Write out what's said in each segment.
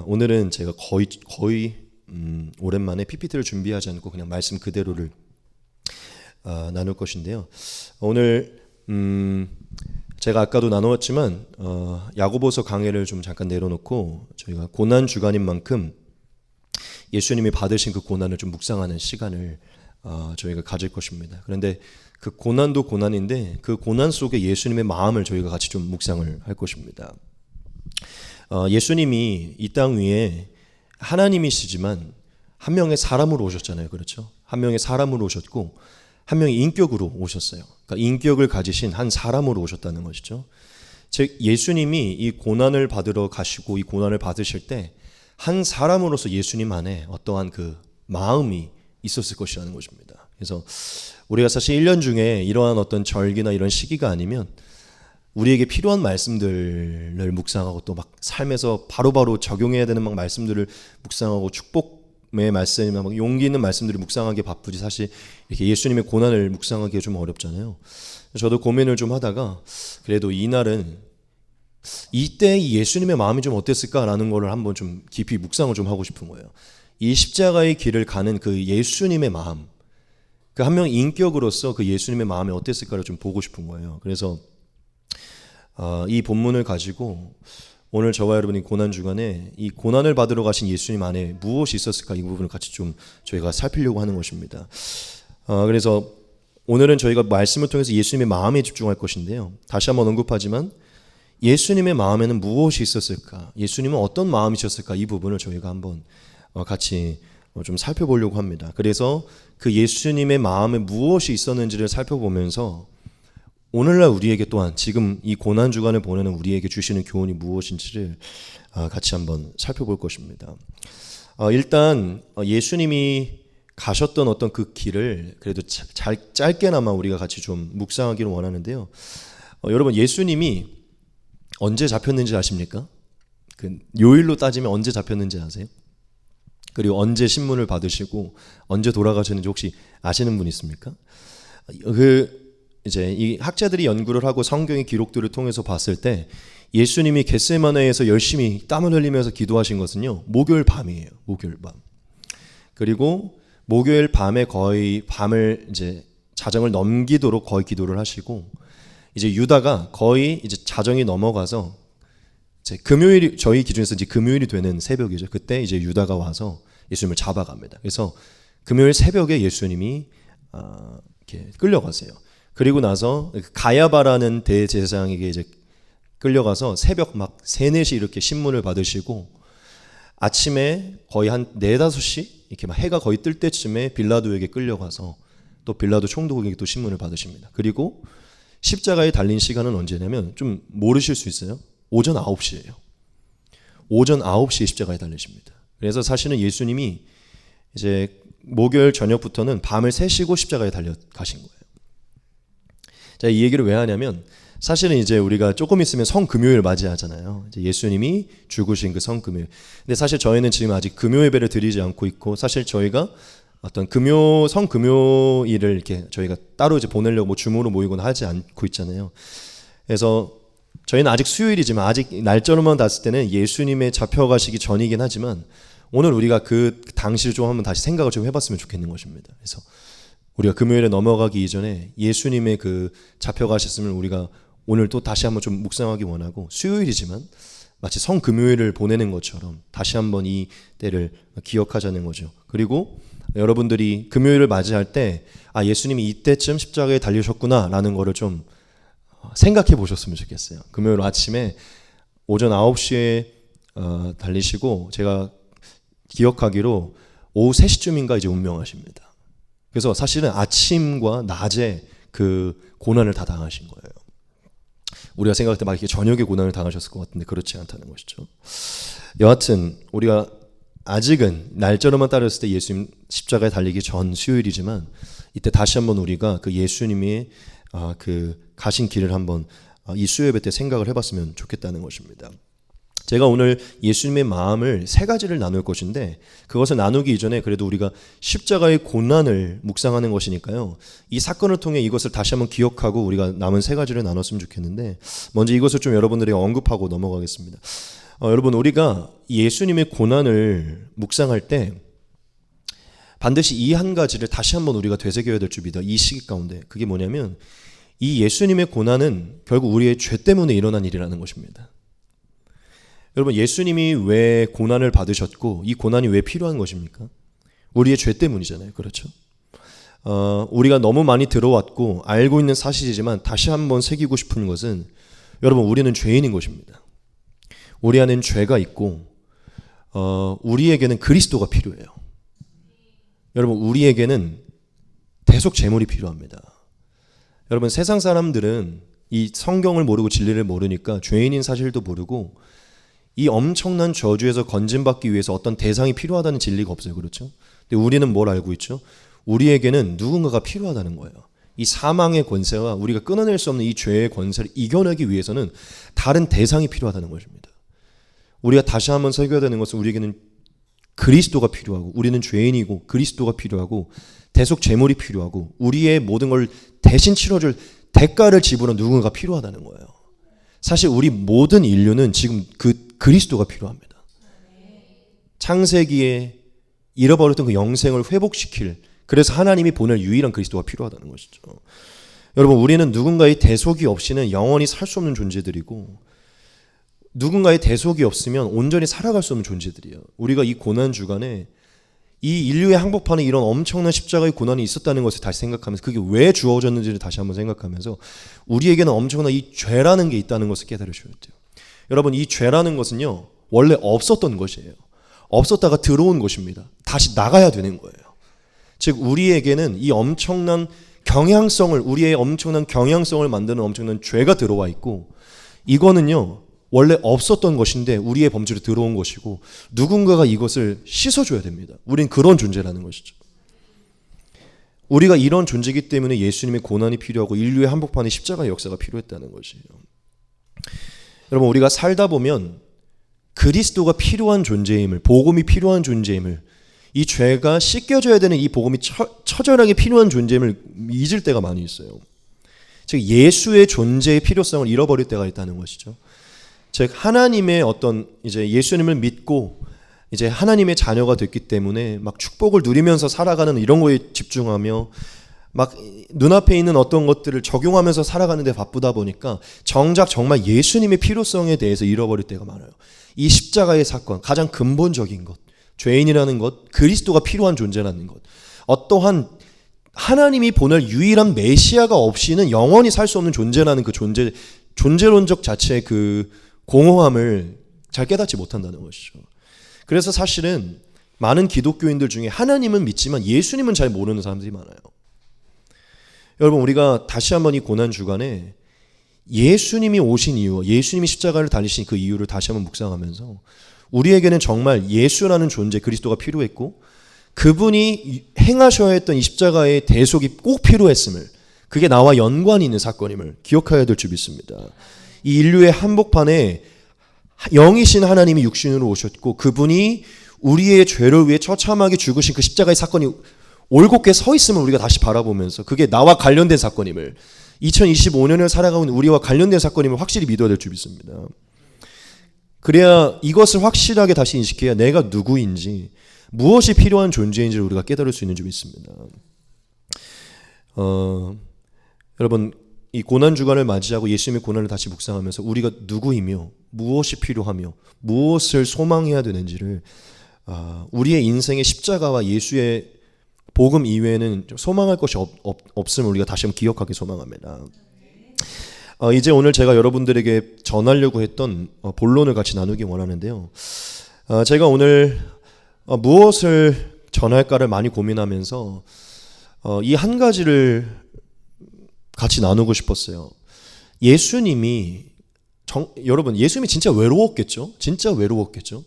오늘은 제가 거의 오랜만에 PPT를 준비하지 않고 그냥 말씀 그대로를 나눌 것인데요. 오늘 제가 아까도 나누었지만 야고보서 강해를 좀 잠깐 내려놓고 저희가 고난 주간인 만큼 예수님이 받으신 그 고난을 좀 묵상하는 시간을 저희가 가질 것입니다. 그런데 그 고난도 고난인데 그 고난 속에 예수님의 마음을 저희가 같이 좀 묵상을 할 것입니다. 예수님이 이 땅 위에 하나님이시지만 한 명의 사람으로 오셨잖아요. 그렇죠? 한 명의 사람으로 오셨고 한 명의 인격으로 오셨어요. 그러니까 인격을 가지신 한 사람으로 오셨다는 것이죠. 즉 예수님이 이 고난을 받으러 가시고 이 고난을 받으실 때 한 사람으로서 예수님 안에 어떠한 그 마음이 있었을 것이라는 것입니다. 그래서 우리가 사실 1년 중에 이러한 어떤 절기나 이런 시기가 아니면 우리에게 필요한 말씀들을 묵상하고 또 막 삶에서 바로바로 적용해야 되는 막 말씀들을 묵상하고 축복의 말씀이나 막 용기 있는 말씀들을 묵상하기에 바쁘지 사실 이렇게 예수님의 고난을 묵상하기가 좀 어렵잖아요. 저도 고민을 좀 하다가 그래도 이날은 이때 예수님의 마음이 좀 어땠을까라는 거를 한번 좀 깊이 묵상을 좀 하고 싶은 거예요. 이 십자가의 길을 가는 그 예수님의 마음, 그 한 명 인격으로서 그 예수님의 마음이 어땠을까를 좀 보고 싶은 거예요. 그래서 이 본문을 가지고 오늘 저와 여러분이 고난 주간에 이 고난을 받으러 가신 예수님 안에 무엇이 있었을까 이 부분을 같이 좀 저희가 살피려고 하는 것입니다. 그래서 오늘은 저희가 말씀을 통해서 예수님의 마음에 집중할 것인데요. 다시 한번 언급하지만 예수님의 마음에는 무엇이 있었을까? 예수님은 어떤 마음이셨을까? 이 부분을 저희가 한번 같이 좀 살펴보려고 합니다. 그래서 그 예수님의 마음에 무엇이 있었는지를 살펴보면서 오늘날 우리에게 또한 지금 이 고난 주간을 보내는 우리에게 주시는 교훈이 무엇인지를 같이 한번 살펴볼 것입니다. 일단 예수님이 가셨던 어떤 그 길을 그래도 짧게나마 우리가 같이 좀 묵상하기를 원하는데요. 여러분 예수님이 언제 잡혔는지 아십니까? 그 요일로 따지면 언제 잡혔는지 아세요? 그리고 언제 신문을 받으시고 언제 돌아가셨는지 혹시 아시는 분 있습니까? 이제 이 학자들이 연구를 하고 성경의 기록들을 통해서 봤을 때 예수님이 겟세마네에서 열심히 땀을 흘리면서 기도하신 것은요 목요일 밤이에요. 목요일 밤. 그리고 목요일 밤에 거의 밤을 이제 자정을 넘기도록 거의 기도를 하시고 이제 유다가 거의 이제 자정이 넘어가서 이제 금요일이 저희 기준에서 이제 금요일이 되는 새벽이죠. 그때 이제 유다가 와서 예수님을 잡아갑니다. 그래서 금요일 새벽에 예수님이 이렇게 끌려가세요. 그리고 나서 가야바라는 대제사장에게 이제 끌려가서 새벽 막 3, 4시 이렇게 신문을 받으시고 아침에 거의 한 4, 5시 이렇게 막 해가 거의 뜰 때쯤에 빌라도에게 끌려가서 또 빌라도 총독에게 또 신문을 받으십니다. 그리고 십자가에 달린 시간은 언제냐면 좀 모르실 수 있어요. 오전 9시예요. 오전 9시에 십자가에 달리십니다. 그래서 사실은 예수님이 이제 목요일 저녁부터는 밤을 새시고 십자가에 달려가신 거예요. 자, 이 얘기를 왜 하냐면 사실은 이제 우리가 조금 있으면 성금요일 맞이하잖아요. 이제 예수님이 죽으신 그 성금요일. 근데 사실 저희는 지금 아직 금요 예배를 드리지 않고 있고 사실 저희가 어떤 성금요일을 이렇게 저희가 따로 이제 보내려고 뭐 줌으로 모이거나 하지 않고 있잖아요. 그래서 저희는 아직 수요일이지만 아직 날짜로만 봤을 때는 예수님의 잡혀가시기 전이긴 하지만 오늘 우리가 그 당시를 좀 한번 다시 생각을 좀 해봤으면 좋겠는 것입니다. 그래서 우리가 금요일에 넘어가기 이전에 예수님의 그 잡혀가셨음을 우리가 오늘 또 다시 한번 좀 묵상하기 원하고 수요일이지만 마치 성금요일을 보내는 것처럼 다시 한번 이 때를 기억하자는 거죠. 그리고 여러분들이 금요일을 맞이할 때 예수님이 이때쯤 십자가에 달리셨구나 라는 거를 좀 생각해 보셨으면 좋겠어요. 금요일 아침에 오전 9시에 달리시고 제가 기억하기로 오후 3시쯤인가 이제 운명하십니다. 그래서 사실은 아침과 낮에 그 고난을 다 당하신 거예요. 우리가 생각할 때 막 이렇게 저녁에 고난을 당하셨을 것 같은데 그렇지 않다는 것이죠. 여하튼 우리가 아직은 날짜로만 따졌을 때 예수님 십자가에 달리기 전 수요일이지만 이때 다시 한번 우리가 그 예수님이 그 가신 길을 한번 이 수요 예배 때 생각을 해봤으면 좋겠다는 것입니다. 제가 오늘 예수님의 마음을 3가지를 나눌 것인데 그것을 나누기 이전에 그래도 우리가 십자가의 고난을 묵상하는 것이니까요. 이 사건을 통해 이것을 다시 한번 기억하고 우리가 남은 3가지를 나눴으면 좋겠는데 먼저 이것을 좀 여러분들에게 언급하고 넘어가겠습니다. 여러분, 우리가 예수님의 고난을 묵상할 때 반드시 이 한 가지를 다시 한번 우리가 되새겨야 될 줄 믿어. 이 시기 가운데. 그게 뭐냐면 이 예수님의 고난은 결국 우리의 죄 때문에 일어난 일이라는 것입니다. 여러분, 예수님이 왜 고난을 받으셨고 이 고난이 왜 필요한 것입니까? 우리의 죄 때문이잖아요. 그렇죠? 우리가 너무 많이 들어왔고 알고 있는 사실이지만 다시 한번 새기고 싶은 것은, 여러분, 우리는 죄인인 것입니다. 우리 안엔 죄가 있고 우리에게는 그리스도가 필요해요. 여러분, 우리에게는 대속 제물이 필요합니다. 여러분, 세상 사람들은 이 성경을 모르고 진리를 모르니까 죄인인 사실도 모르고 이 엄청난 저주에서 건진받기 위해서 어떤 대상이 필요하다는 진리가 없어요. 그렇죠? 근데 우리는 뭘 알고 있죠? 우리에게는 누군가가 필요하다는 거예요. 이 사망의 권세와 우리가 끊어낼 수 없는 이 죄의 권세를 이겨내기 위해서는 다른 대상이 필요하다는 것입니다. 우리가 다시 한번 새겨야 되는 것은 우리에게는 그리스도가 필요하고, 우리는 죄인이고 그리스도가 필요하고 대속 제물이 필요하고 우리의 모든 걸 대신 치러줄 대가를 지불한 누군가가 필요하다는 거예요. 사실 우리 모든 인류는 지금 그 그리스도가 필요합니다. 창세기에 잃어버렸던 그 영생을 회복시킬, 그래서 하나님이 보낼 유일한 그리스도가 필요하다는 것이죠. 여러분, 우리는 누군가의 대속이 없이는 영원히 살 수 없는 존재들이고, 누군가의 대속이 없으면 온전히 살아갈 수 없는 존재들이에요. 우리가 이 고난 주간에 이 인류의 항복판에 이런 엄청난 십자가의 고난이 있었다는 것을 다시 생각하면서, 그게 왜 주어졌는지를 다시 한번 생각하면서 우리에게는 엄청난 이 죄라는 게 있다는 것을 깨달으셔야 돼요. 여러분, 이 죄라는 것은요, 원래 없었던 것이에요. 없었다가 들어온 것입니다. 다시 나가야 되는 거예요. 즉, 우리에게는 이 엄청난 경향성을, 우리의 엄청난 경향성을 만드는 엄청난 죄가 들어와 있고, 이거는요 원래 없었던 것인데 우리의 범죄로 들어온 것이고, 누군가가 이것을 씻어줘야 됩니다. 우린 그런 존재라는 것이죠. 우리가 이런 존재이기 때문에 예수님의 고난이 필요하고 인류의 한복판에 십자가의 역사가 필요했다는 것이에요. 여러분, 우리가 살다 보면 그리스도가 필요한 존재임을, 복음이 필요한 존재임을, 이 죄가 씻겨져야 되는 이 복음이 처절하게 필요한 존재임을 잊을 때가 많이 있어요. 즉, 예수의 존재의 필요성을 잃어버릴 때가 있다는 것이죠. 즉, 하나님의 어떤 이제 예수님을 믿고 이제 하나님의 자녀가 됐기 때문에 막 축복을 누리면서 살아가는 이런 거에 집중하며 막 눈앞에 있는 어떤 것들을 적용하면서 살아가는 데 바쁘다 보니까 정작 정말 예수님의 필요성에 대해서 잃어버릴 때가 많아요. 이 십자가의 사건, 가장 근본적인 것, 죄인이라는 것, 그리스도가 필요한 존재라는 것, 어떠한 하나님이 보낼 유일한 메시아가 없이는 영원히 살 수 없는 존재라는 그 존재론적 자체의 그 공허함을 잘 깨닫지 못한다는 것이죠. 그래서 사실은 많은 기독교인들 중에 하나님은 믿지만 예수님은 잘 모르는 사람들이 많아요. 여러분, 우리가 다시 한번 이 고난 주간에 예수님이 오신 이유, 예수님이 십자가를 달리신 그 이유를 다시 한번 묵상하면서 우리에게는 정말 예수라는 존재, 그리스도가 필요했고, 그분이 행하셔야 했던 이 십자가의 대속이 꼭 필요했음을, 그게 나와 연관이 있는 사건임을 기억해야 될 줄 믿습니다. 이 인류의 한복판에 영이신 하나님이 육신으로 오셨고, 그분이 우리의 죄를 위해 처참하게 죽으신 그 십자가의 사건이 올곧게 서 있음을 우리가 다시 바라보면서, 그게 나와 관련된 사건임을, 2025년을 살아가고 있는 우리와 관련된 사건임을 확실히 믿어야 될 줄 믿습니다. 그래야 이것을 확실하게 다시 인식해야 내가 누구인지, 무엇이 필요한 존재인지를 우리가 깨달을 수 있는 줄 믿습니다. 여러분, 이 고난 주간을 맞이하고 예수님의 고난을 다시 묵상하면서 우리가 누구이며 무엇이 필요하며 무엇을 소망해야 되는지를, 우리의 인생의 십자가와 예수의 복음 이외에는 소망할 것이 없음을 우리가 다시 한번 기억하기 소망합니다. 이제 오늘 제가 여러분들에게 전하려고 했던 본론을 같이 나누기 원하는데요. 제가 오늘 무엇을 전할까를 많이 고민하면서 이 한 가지를 같이 나누고 싶었어요. 여러분, 예수님이 진짜 외로웠겠죠? 진짜 외로웠겠죠?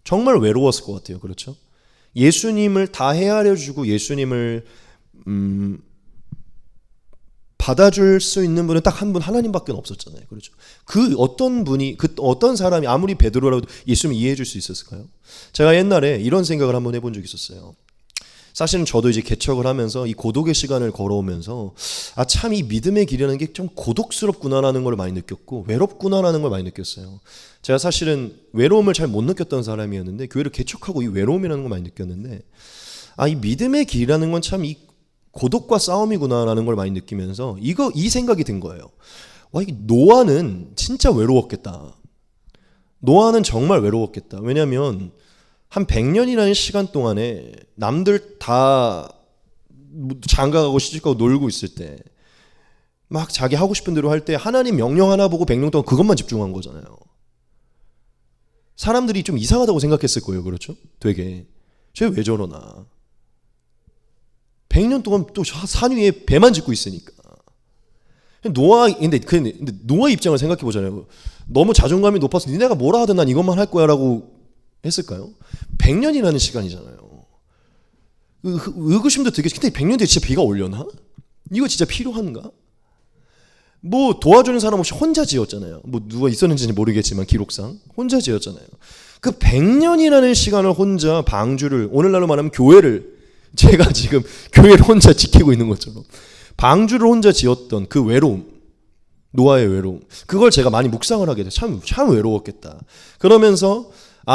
정말 외로웠을 것 같아요. 그렇죠? 예수님을 다 헤아려 주고 예수님을 받아줄 수 있는 분은 딱 한 분, 하나님밖에 없었잖아요. 그렇죠? 그 어떤 사람이 아무리 베드로라도 예수님을 이해해 줄 수 있었을까요? 제가 옛날에 이런 생각을 한번 해본 적이 있었어요. 사실은 저도 이제 개척을 하면서 이 고독의 시간을 걸어오면서 참 이 믿음의 길이라는 게 좀 고독스럽구나라는 걸 많이 느꼈고 외롭구나라는 걸 많이 느꼈어요. 제가 사실은 외로움을 잘 못 느꼈던 사람이었는데 교회를 개척하고 이 외로움이라는 걸 많이 느꼈는데 이 믿음의 길이라는 건 참 이 고독과 싸움이구나라는 걸 많이 느끼면서 이 생각이 든 거예요. 이 노아는 진짜 외로웠겠다. 노아는 정말 외로웠겠다. 왜냐하면 한 100년이라는 시간 동안에 남들 다 장가가고 시집가고 놀고 있을 때 막 자기 하고 싶은 대로 할 때 하나님 명령 하나 보고 100년 동안 그것만 집중한 거잖아요. 사람들이 좀 이상하다고 생각했을 거예요. 그렇죠? 되게 쟤 왜 저러나. 100년 동안 또 산 위에 배만 짓고 있으니까. 근데 노아 입장을 생각해 보잖아요. 너무 자존감이 높아서 니네가 뭐라 하든 난 이것만 할 거야라고 했을까요? 100년이라는 시간이잖아요. 의구심도 되게. 근데 100년 뒤에 진짜 비가 올려나? 이거 진짜 필요한가? 뭐 도와주는 사람 없이 혼자 지었잖아요. 뭐 누가 있었는지는 모르겠지만 기록상 혼자 지었잖아요. 그 100년이라는 시간을 혼자 방주를, 오늘날로 말하면 교회를, 제가 지금 교회를 혼자 지키고 있는 것처럼 방주를 혼자 지었던 그 외로움, 노아의 외로움, 그걸 제가 많이 묵상을 하게 돼요. 참 외로웠겠다. 그러면서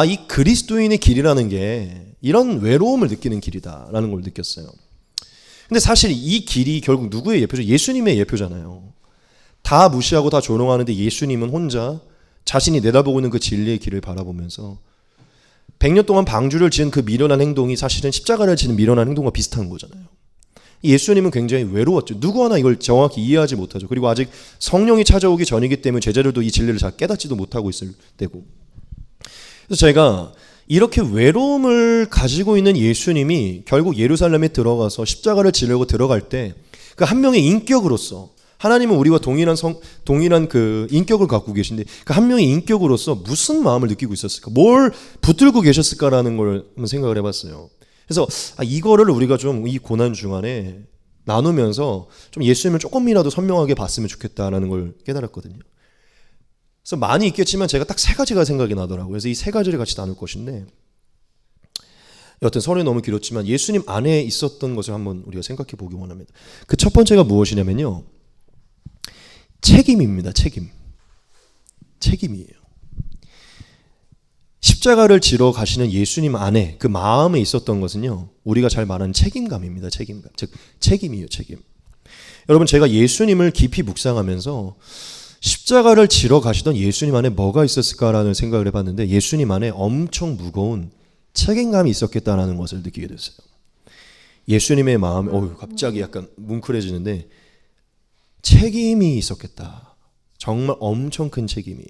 이 그리스도인의 길이라는 게 이런 외로움을 느끼는 길이다라는 걸 느꼈어요. 근데 사실 이 길이 결국 누구의 예표죠? 예수님의 예표잖아요. 다 무시하고 다 조롱하는데 예수님은 혼자 자신이 내다보고 있는 그 진리의 길을 바라보면서 100년 동안 방주를 지은 그 미련한 행동이 사실은 십자가를 지는 미련한 행동과 비슷한 거잖아요. 예수님은 굉장히 외로웠죠. 누구 하나 이걸 정확히 이해하지 못하죠. 그리고 아직 성령이 찾아오기 전이기 때문에 제자들도 이 진리를 잘 깨닫지도 못하고 있을 때고. 그래서 제가 이렇게 외로움을 가지고 있는 예수님이 결국 예루살렘에 들어가서 십자가를 지려고 들어갈 때 그 한 명의 인격으로서, 하나님은 우리와 동일한 그 인격을 갖고 계신데 그 한 명의 인격으로서 무슨 마음을 느끼고 있었을까? 뭘 붙들고 계셨을까라는 걸 한번 생각을 해봤어요. 그래서 이거를 우리가 좀 이 고난 중간에 나누면서 좀 예수님을 조금이라도 선명하게 봤으면 좋겠다라는 걸 깨달았거든요. 그래서 많이 있겠지만 제가 딱 3가지가 생각이 나더라고요. 그래서 이 3가지를 같이 나눌 것인데, 여튼 설이 너무 길었지만 예수님 안에 있었던 것을 한번 우리가 생각해 보기 원합니다. 그 첫 번째가 무엇이냐면요, 책임입니다. 책임이에요. 십자가를 지러 가시는 예수님 안에 그 마음에 있었던 것은요, 우리가 잘 말하는 책임감입니다. 책임감. 즉 책임이에요. 책임. 여러분, 제가 예수님을 깊이 묵상하면서 십자가를 지러 가시던 예수님 안에 뭐가 있었을까라는 생각을 해봤는데 예수님 안에 엄청 무거운 책임감이 있었겠다라는 것을 느끼게 됐어요. 예수님의 마음에 갑자기 약간 뭉클해지는데 책임이 있었겠다. 정말 엄청 큰 책임이.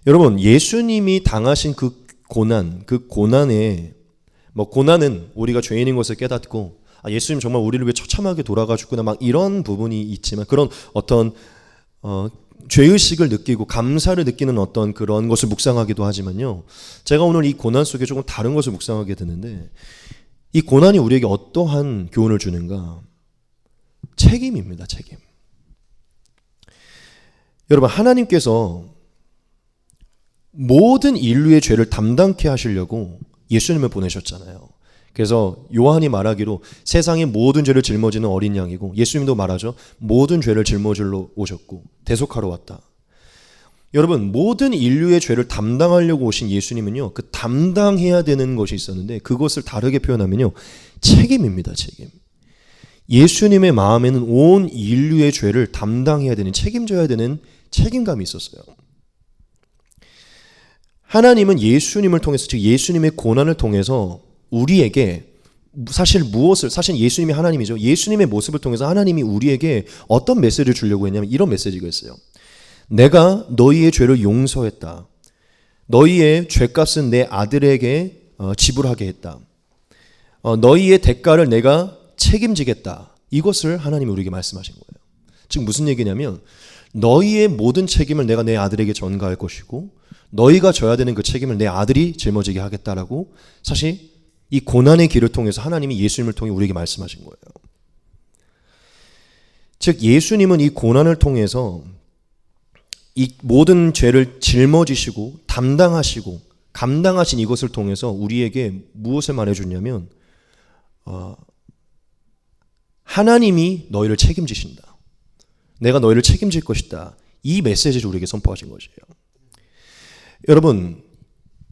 여러분, 예수님이 당하신 그 고난에 고난은 우리가 죄인인 것을 깨닫고 예수님 정말 우리를 위해 처참하게 돌아가 죽구나 막 이런 부분이 있지만, 그런 어떤 죄의식을 느끼고 감사를 느끼는 어떤 그런 것을 묵상하기도 하지만요, 제가 오늘 이 고난 속에 조금 다른 것을 묵상하게 되는데, 이 고난이 우리에게 어떠한 교훈을 주는가? 책임입니다. 책임. 여러분, 하나님께서 모든 인류의 죄를 담당케 하시려고 예수님을 보내셨잖아요. 그래서 요한이 말하기로 세상의 모든 죄를 짊어지는 어린 양이고, 예수님도 말하죠. 모든 죄를 짊어지러 오셨고 대속하러 왔다. 여러분, 모든 인류의 죄를 담당하려고 오신 예수님은요, 그 담당해야 되는 것이 있었는데 그것을 다르게 표현하면요, 책임입니다. 책임. 예수님의 마음에는 온 인류의 죄를 담당해야 되는, 책임져야 되는 책임감이 있었어요. 하나님은 예수님을 통해서, 즉 예수님의 고난을 통해서 우리에게 사실 예수님이 하나님이죠. 예수님의 모습을 통해서 하나님이 우리에게 어떤 메시지를 주려고 했냐면 이런 메시지가 있어요. 내가 너희의 죄를 용서했다. 너희의 죄값은 내 아들에게 지불하게 했다. 너희의 대가를 내가 책임지겠다. 이것을 하나님이 우리에게 말씀하신 거예요. 즉 무슨 얘기냐면, 너희의 모든 책임을 내가 내 아들에게 전가할 것이고 너희가 져야 되는 그 책임을 내 아들이 짊어지게 하겠다라고, 사실 이 고난의 길을 통해서 하나님이 예수님을 통해 우리에게 말씀하신 거예요. 즉 예수님은 이 고난을 통해서 이 모든 죄를 짊어지시고 담당하시고 감당하신 이것을 통해서 우리에게 무엇을 말해줬냐면, 하나님이 너희를 책임지신다. 내가 너희를 책임질 것이다. 이 메시지를 우리에게 선포하신 것이에요. 여러분,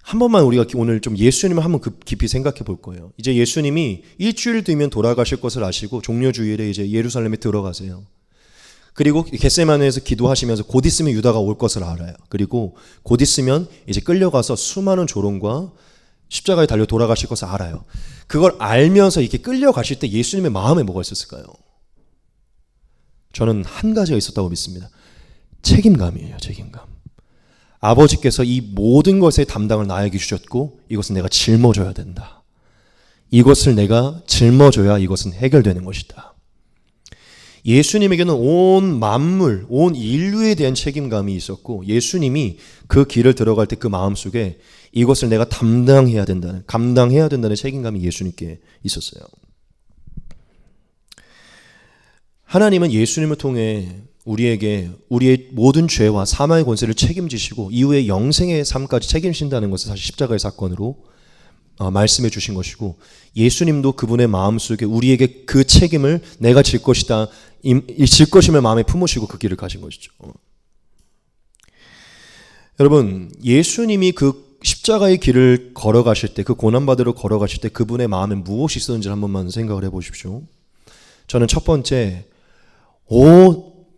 한 번만 우리가 오늘 좀 예수님을 한번 깊이 생각해 볼 거예요. 이제 예수님이 일주일 뒤면 돌아가실 것을 아시고 종려주일에 이제 예루살렘에 들어가세요. 그리고 겟세마네에서 기도하시면서 곧 있으면 유다가 올 것을 알아요. 그리고 곧 있으면 이제 끌려가서 수많은 조롱과 십자가에 달려 돌아가실 것을 알아요. 그걸 알면서 이렇게 끌려가실 때 예수님의 마음에 뭐가 있었을까요? 저는 한 가지가 있었다고 믿습니다. 책임감이에요. 책임감. 아버지께서 이 모든 것의 담당을 나에게 주셨고 이것은 내가 짊어져야 된다. 이것을 내가 짊어져야 이것은 해결되는 것이다. 예수님에게는 온 만물, 온 인류에 대한 책임감이 있었고 예수님이 그 길을 들어갈 때 그 마음속에 이것을 내가 감당해야 된다는 책임감이 예수님께 있었어요. 하나님은 예수님을 통해 우리에게 우리의 모든 죄와 사망의 권세를 책임지시고 이후에 영생의 삶까지 책임진다는 것을 사실 십자가의 사건으로 말씀해 주신 것이고 예수님도 그분의 마음속에 우리에게 그 책임을 내가 질 것이다, 질 것임을 마음에 품으시고 그 길을 가신 것이죠. 여러분, 예수님이 그 십자가의 길을 걸어가실 때, 그 고난받으러 걸어가실 때 그분의 마음에 무엇이 있었는지 한 번만 생각을 해보십시오. 저는 첫 번째,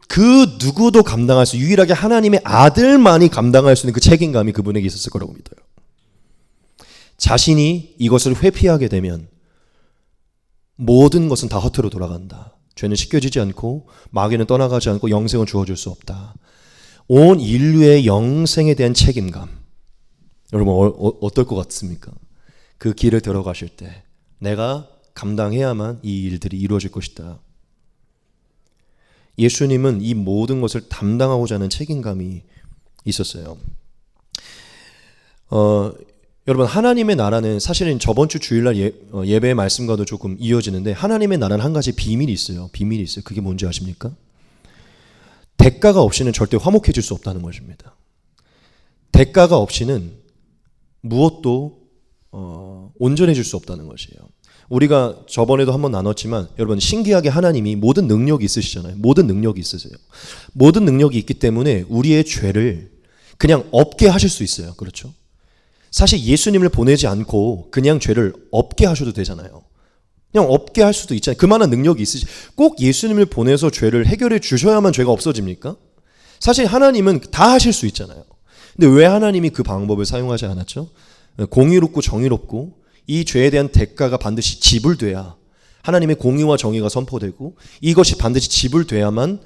그 누구도 감당할 수, 유일하게 하나님의 아들만이 감당할 수 있는 그 책임감이 그분에게 있었을 거라고 믿어요. 자신이 이것을 회피하게 되면 모든 것은 다 허투루 돌아간다. 죄는 씻겨지지 않고 마귀는 떠나가지 않고 영생은 주어질 수 없다. 온 인류의 영생에 대한 책임감. 여러분 어떨 것 같습니까? 그 길을 들어가실 때 내가 감당해야만 이 일들이 이루어질 것이다. 예수님은 이 모든 것을 담당하고자 하는 책임감이 있었어요. 여러분, 하나님의 나라는 사실은 저번 주 주일날 예배의 말씀과도 조금 이어지는데 하나님의 나라는 한 가지 비밀이 있어요. 그게 뭔지 아십니까? 대가가 없이는 절대 화목해질 수 없다는 것입니다. 대가가 없이는 무엇도 온전해질 수 없다는 것이에요. 우리가 저번에도 한번 나눴지만 여러분, 신기하게 하나님이 모든 능력이 있으시잖아요. 모든 능력이 있으세요. 모든 능력이 있기 때문에 우리의 죄를 그냥 없게 하실 수 있어요. 그렇죠? 사실 예수님을 보내지 않고 그냥 죄를 없게 하셔도 되잖아요. 그냥 없게 할 수도 있잖아요. 그만한 능력이 있으시. 꼭 예수님을 보내서 죄를 해결해 주셔야만 죄가 없어집니까? 사실 하나님은 다 하실 수 있잖아요. 근데 왜 하나님이 그 방법을 사용하지 않았죠? 공의롭고 정의롭고 이 죄에 대한 대가가 반드시 지불돼야 하나님의 공의와 정의가 선포되고 이것이 반드시 지불돼야만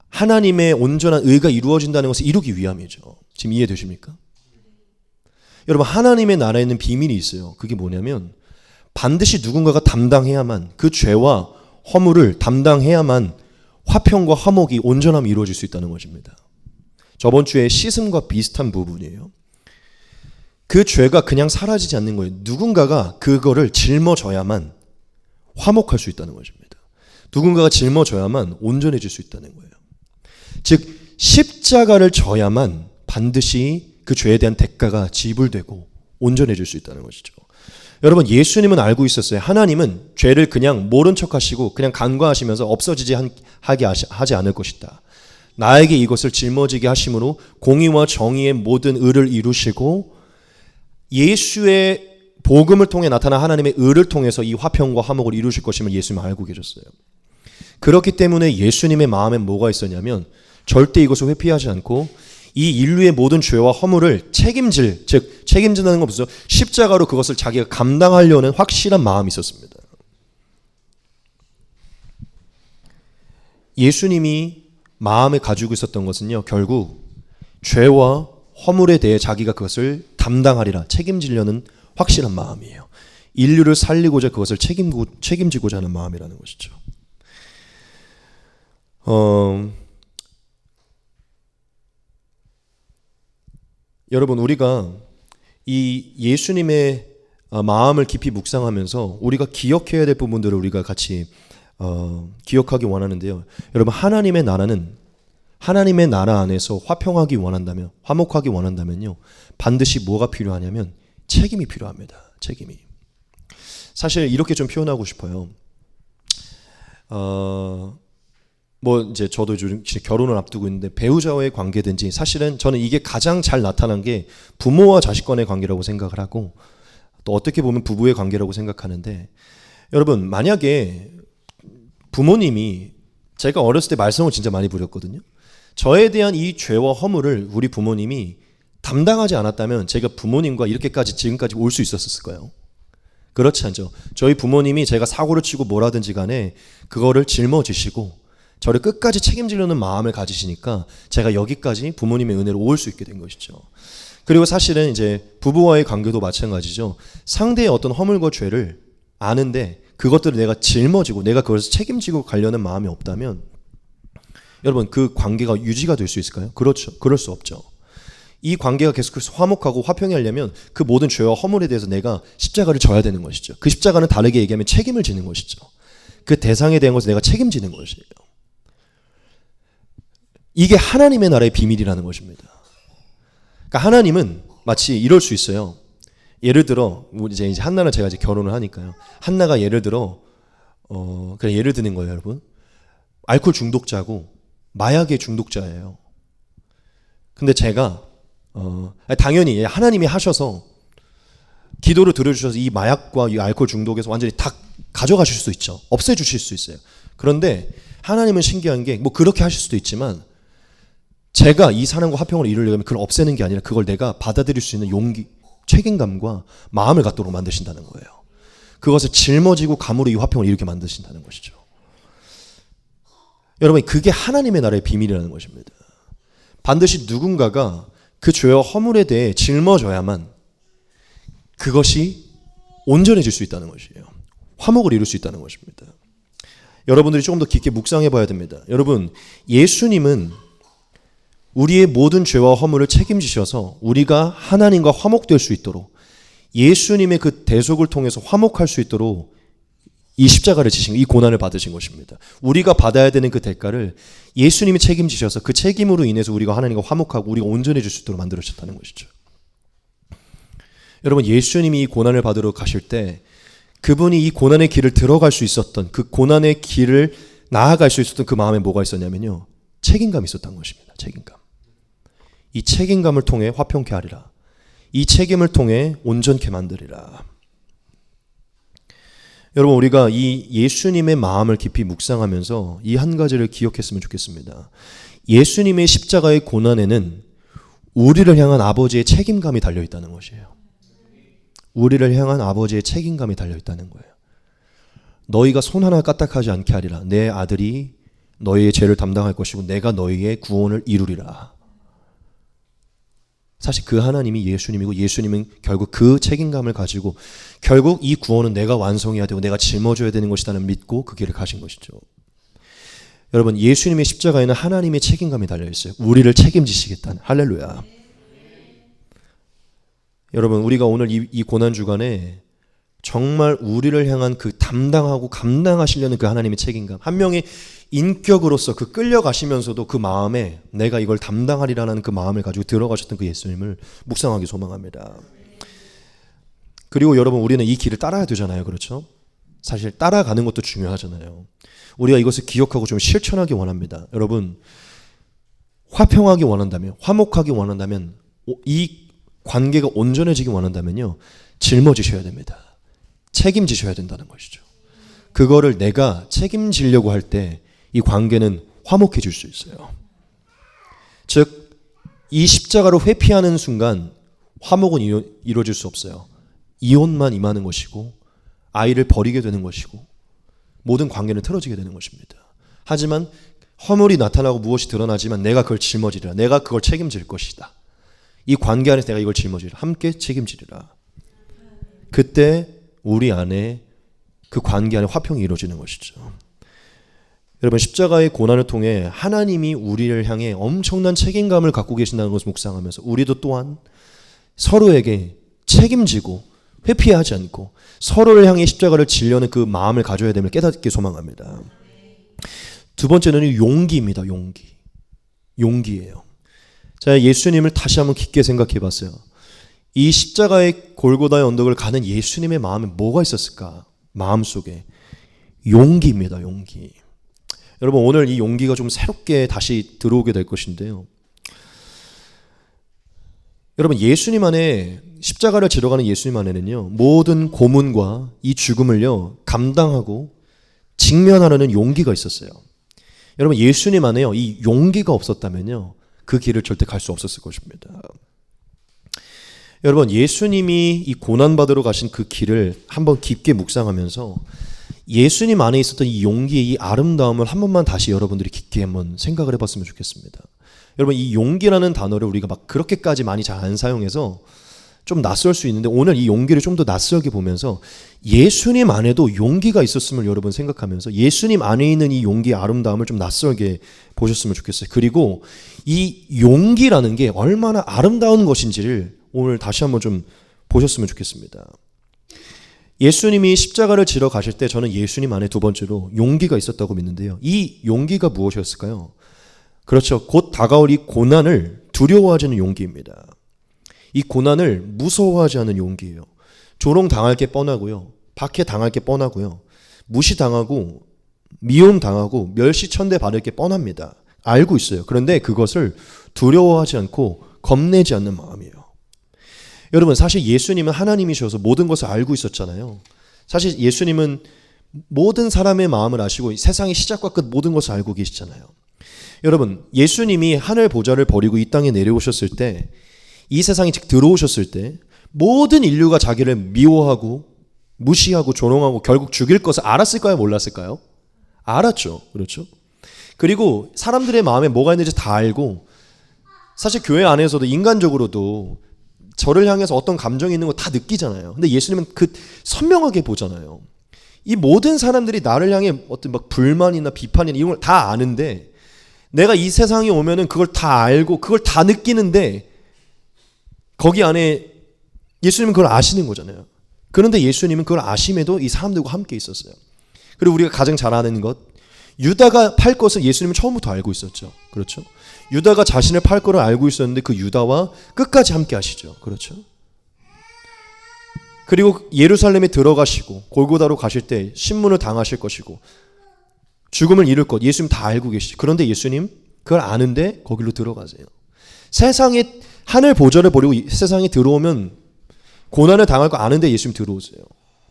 하나님의 온전한 의가 이루어진다는 것을 이루기 위함이죠. 지금 이해되십니까? 여러분, 하나님의 나라에 있는 비밀이 있어요. 그게 뭐냐면 반드시 누군가가 담당해야만, 그 죄와 허물을 담당해야만 화평과 화목이 온전함이 이루어질 수 있다는 것입니다. 저번 주에 씻음과 비슷한 부분이에요. 그 죄가 그냥 사라지지 않는 거예요. 누군가가 그거를 짊어져야만 화목할 수 있다는 것입니다. 누군가가 짊어져야만 온전해질 수 있다는 거예요. 즉 십자가를 져야만 반드시 그 죄에 대한 대가가 지불되고 온전해질 수 있다는 것이죠. 여러분, 예수님은 알고 있었어요. 하나님은 죄를 그냥 모른 척 하시고 그냥 간과하시면서 없어지지 하게 하지 않을 것이다. 나에게 이것을 짊어지게 하심으로 공의와 정의의 모든 의를 이루시고 예수의 복음을 통해 나타난 하나님의 의를 통해서 이 화평과 화목을 이루실 것임을 예수님은 알고 계셨어요. 그렇기 때문에 예수님의 마음에 뭐가 있었냐면 절대 이것을 회피하지 않고 이 인류의 모든 죄와 허물을 책임진다는 건 무슨 십자가로 그것을 자기가 감당하려는 확실한 마음이 있었습니다. 예수님이 마음에 가지고 있었던 것은요, 결국 죄와 허물에 대해 자기가 그것을 담당하리라, 책임지려는 확실한 마음이에요. 인류를 살리고자 그것을 책임지고자 하는 마음이라는 것이죠. 여러분, 우리가 이 예수님의 마음을 깊이 묵상하면서 우리가 기억해야 될 부분들을 우리가 같이 기억하기 원하는데요. 여러분, 하나님의 나라는 하나님의 나라 안에서 화평하기 원한다면, 화목하기 원한다면요, 반드시 뭐가 필요하냐면 책임이 필요합니다. 책임이. 사실 이렇게 좀 표현하고 싶어요. 뭐 이제 저도 요즘 결혼을 앞두고 있는데 배우자와의 관계든지 사실은 저는 이게 가장 잘 나타난 게 부모와 자식 간의 관계라고 생각을 하고 또 어떻게 보면 부부의 관계라고 생각하는데 여러분 만약에 부모님이 제가 어렸을 때 말썽을 진짜 많이 부렸거든요. 저에 대한 이 죄와 허물을 우리 부모님이 담당하지 않았다면 제가 부모님과 이렇게까지 지금까지 올 수 있었을까요? 그렇지 않죠. 저희 부모님이 제가 사고를 치고 뭐라든지 간에 그거를 짊어지시고 저를 끝까지 책임지려는 마음을 가지시니까 제가 여기까지 부모님의 은혜로 올 수 있게 된 것이죠. 그리고 사실은 이제 부부와의 관계도 마찬가지죠. 상대의 어떤 허물과 죄를 아는데 그것들을 내가 짊어지고 내가 그것을 책임지고 가려는 마음이 없다면 여러분 그 관계가 유지가 될 수 있을까요? 그렇죠. 그럴 수 없죠. 이 관계가 계속해서 화목하고 화평히 하려면 그 모든 죄와 허물에 대해서 내가 십자가를 져야 되는 것이죠. 그 십자가는 다르게 얘기하면 책임을 지는 것이죠. 그 대상에 대한 것을 내가 책임지는 것이에요. 이게 하나님의 나라의 비밀이라는 것입니다. 그러니까 하나님은 마치 이럴 수 있어요. 예를 들어 이제 한나는 제가 이제 결혼을 하니까요. 한나가 예를 들어 그냥 예를 드는 거예요, 여러분. 알코올 중독자고 마약의 중독자예요. 근데 제가 당연히 하나님이 하셔서 기도를 들어주셔서 이 마약과 이 알코올 중독에서 완전히 다 가져가실 수 있죠. 없애주실 수 있어요. 그런데 하나님은 신기한 게 뭐 그렇게 하실 수도 있지만 제가 이 사랑과 화평을 이루려면 그걸 없애는 게 아니라 그걸 내가 받아들일 수 있는 용기, 책임감과 마음을 갖도록 만드신다는 거예요. 그것을 짊어지고 감으로 이 화평을 이루게 만드신다는 것이죠. 여러분 그게 하나님의 나라의 비밀이라는 것입니다. 반드시 누군가가 그 죄와 허물에 대해 짊어져야만 그것이 온전해질 수 있다는 것이에요. 화목을 이룰 수 있다는 것입니다. 여러분들이 조금 더 깊게 묵상해 봐야 됩니다. 여러분 예수님은 우리의 모든 죄와 허물을 책임지셔서 우리가 하나님과 화목될 수 있도록 예수님의 그 대속을 통해서 화목할 수 있도록 이 십자가를 지신 이 고난을 받으신 것입니다. 우리가 받아야 되는 그 대가를 예수님이 책임지셔서 그 책임으로 인해서 우리가 하나님과 화목하고 우리가 온전해질 수 있도록 만들어주셨다는 것이죠. 여러분 예수님이 이 고난을 받으러 가실 때 그분이 이 고난의 길을 들어갈 수 있었던 그 고난의 길을 나아갈 수 있었던 그 마음에 뭐가 있었냐면요. 책임감이 있었던 것입니다. 책임감. 이 책임감을 통해 화평케 하리라. 이 책임을 통해 온전케 만들리라. 여러분 우리가 이 예수님의 마음을 깊이 묵상하면서 이 한 가지를 기억했으면 좋겠습니다. 예수님의 십자가의 고난에는 우리를 향한 아버지의 책임감이 달려있다는 것이에요. 우리를 향한 아버지의 책임감이 달려있다는 거예요. 너희가 손 하나 까딱하지 않게 하리라. 내 아들이 너희의 죄를 담당할 것이고 내가 너희의 구원을 이루리라. 사실 그 하나님이 예수님이고 예수님은 결국 그 책임감을 가지고 결국 이 구원은 내가 완성해야 되고 내가 짊어져야 되는 것이라는 믿고 그 길을 가신 것이죠. 여러분 예수님의 십자가에는 하나님의 책임감이 달려있어요. 우리를 책임지시겠다는 할렐루야. 여러분 우리가 오늘 이 고난주간에 정말 우리를 향한 그 담당하고 감당하시려는 그 하나님의 책임감 한 명의 인격으로서 그 끌려가시면서도 그 마음에 내가 이걸 담당하리라는 그 마음을 가지고 들어가셨던 그 예수님을 묵상하기 소망합니다. 그리고 여러분 우리는 이 길을 따라야 되잖아요. 그렇죠? 사실 따라가는 것도 중요하잖아요. 우리가 이것을 기억하고 좀 실천하기 원합니다. 여러분 화평하기 원한다면 화목하기 원한다면 이 관계가 온전해지기 원한다면요. 짊어지셔야 됩니다. 책임지셔야 된다는 것이죠. 그거를 내가 책임지려고 할 때 이 관계는 화목해질 수 있어요. 즉 이 십자가로 회피하는 순간 화목은 이루어질 수 없어요. 이혼만 임하는 것이고 아이를 버리게 되는 것이고 모든 관계는 틀어지게 되는 것입니다. 하지만 허물이 나타나고 무엇이 드러나지만 내가 그걸 짊어지리라. 내가 그걸 책임질 것이다. 이 관계 안에서 내가 이걸 짊어지리라. 함께 책임지리라. 그때 우리 안에 그 관계 안에 화평이 이루어지는 것이죠. 여러분 십자가의 고난을 통해 하나님이 우리를 향해 엄청난 책임감을 갖고 계신다는 것을 묵상하면서 우리도 또한 서로에게 책임지고 회피하지 않고 서로를 향해 십자가를 지려는 그 마음을 가져야 됨을 깨닫기 소망합니다. 두 번째는 용기입니다. 용기예요. 자, 예수님을 다시 한번 깊게 생각해 봤어요. 이 십자가의 골고다의 언덕을 가는 예수님의 마음에 뭐가 있었을까? 마음속에 용기입니다. 용기. 여러분 오늘 이 용기가 좀 새롭게 다시 들어오게 될 것인데요. 여러분 예수님 안에 십자가를 지러 가는 예수님 안에는요. 모든 고문과 이 죽음을요. 감당하고 직면하려는 용기가 있었어요. 여러분 예수님 안에요. 이 용기가 없었다면요. 그 길을 절대 갈 수 없었을 것입니다. 여러분 예수님이 이 고난받으러 가신 그 길을 한번 깊게 묵상하면서 예수님 안에 있었던 이 용기의 이 아름다움을 한 번만 다시 여러분들이 깊게 한번 생각을 해봤으면 좋겠습니다. 여러분 이 용기라는 단어를 우리가 막 그렇게까지 많이 잘 안 사용해서 좀 낯설 수 있는데 오늘 이 용기를 좀 더 낯설게 보면서 예수님 안에도 용기가 있었음을 여러분 생각하면서 예수님 안에 있는 이 용기의 아름다움을 좀 낯설게 보셨으면 좋겠어요. 그리고 이 용기라는 게 얼마나 아름다운 것인지를 오늘 다시 한번 좀 보셨으면 좋겠습니다. 예수님이 십자가를 지러 가실 때 저는 예수님 안에 두 번째로 용기가 있었다고 믿는데요. 이 용기가 무엇이었을까요? 그렇죠. 곧 다가올 이 고난을 두려워하지 않는 용기입니다. 이 고난을 무서워하지 않는 용기예요. 조롱당할 게 뻔하고요. 박해당할 게 뻔하고요. 무시당하고 미움당하고 멸시천대 받을 게 뻔합니다. 알고 있어요. 그런데 그것을 두려워하지 않고 겁내지 않는 마음이에요. 여러분 사실 예수님은 하나님이셔서 모든 것을 알고 있었잖아요. 사실 예수님은 모든 사람의 마음을 아시고 세상의 시작과 끝 모든 것을 알고 계시잖아요. 여러분 예수님이 하늘 보좌를 버리고 이 땅에 내려오셨을 때 이 세상에 즉 들어오셨을 때 모든 인류가 자기를 미워하고 무시하고 조롱하고 결국 죽일 것을 알았을까요? 몰랐을까요? 알았죠. 그렇죠? 그리고 사람들의 마음에 뭐가 있는지 다 알고 사실 교회 안에서도 인간적으로도 저를 향해서 어떤 감정이 있는 거 다 느끼잖아요. 근데 예수님은 그 선명하게 보잖아요. 이 모든 사람들이 나를 향해 어떤 막 불만이나 비판이나 이런 걸 다 아는데 내가 이 세상에 오면은 그걸 다 알고 그걸 다 느끼는데 거기 안에 예수님은 그걸 아시는 거잖아요. 그런데 예수님은 그걸 아심에도 이 사람들과 함께 있었어요. 그리고 우리가 가장 잘 아는 것 유다가 팔 것을 예수님은 처음부터 알고 있었죠. 그렇죠? 유다가 자신을 팔 거를 알고 있었는데 그 유다와 끝까지 함께 하시죠. 그렇죠? 그리고 예루살렘에 들어가시고 골고다로 가실 때 신문을 당하실 것이고 죽음을 이룰 것 예수님 다 알고 계시죠. 그런데 예수님 그걸 아는데 거기로 들어가세요. 세상에 하늘 보좌를 버리고 세상에 들어오면 고난을 당할 거 아는데 예수님 들어오세요.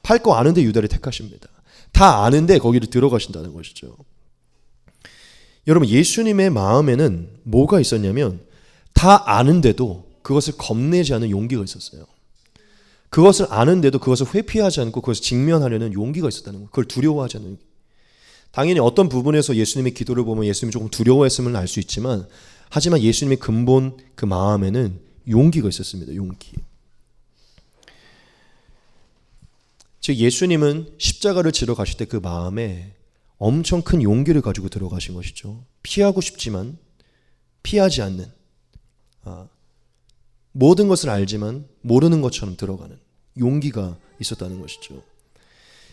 팔 거 아는데 유다를 택하십니다. 다 아는데 거기로 들어가신다는 것이죠. 여러분 예수님의 마음에는 뭐가 있었냐면 다 아는데도 그것을 겁내지 않는 용기가 있었어요. 그것을 아는데도 그것을 회피하지 않고 그것을 직면하려는 용기가 있었다는 거예요. 그걸 두려워하지 않는 용기. 당연히 어떤 부분에서 예수님의 기도를 보면 예수님이 조금 두려워했음을 알 수 있지만 하지만 예수님의 근본 그 마음에는 용기가 있었습니다. 용기. 즉 예수님은 십자가를 지러 가실 때 그 마음에 엄청 큰 용기를 가지고 들어가신 것이죠. 피하고 싶지만 피하지 않는 모든 것을 알지만 모르는 것처럼 들어가는 용기가 있었다는 것이죠.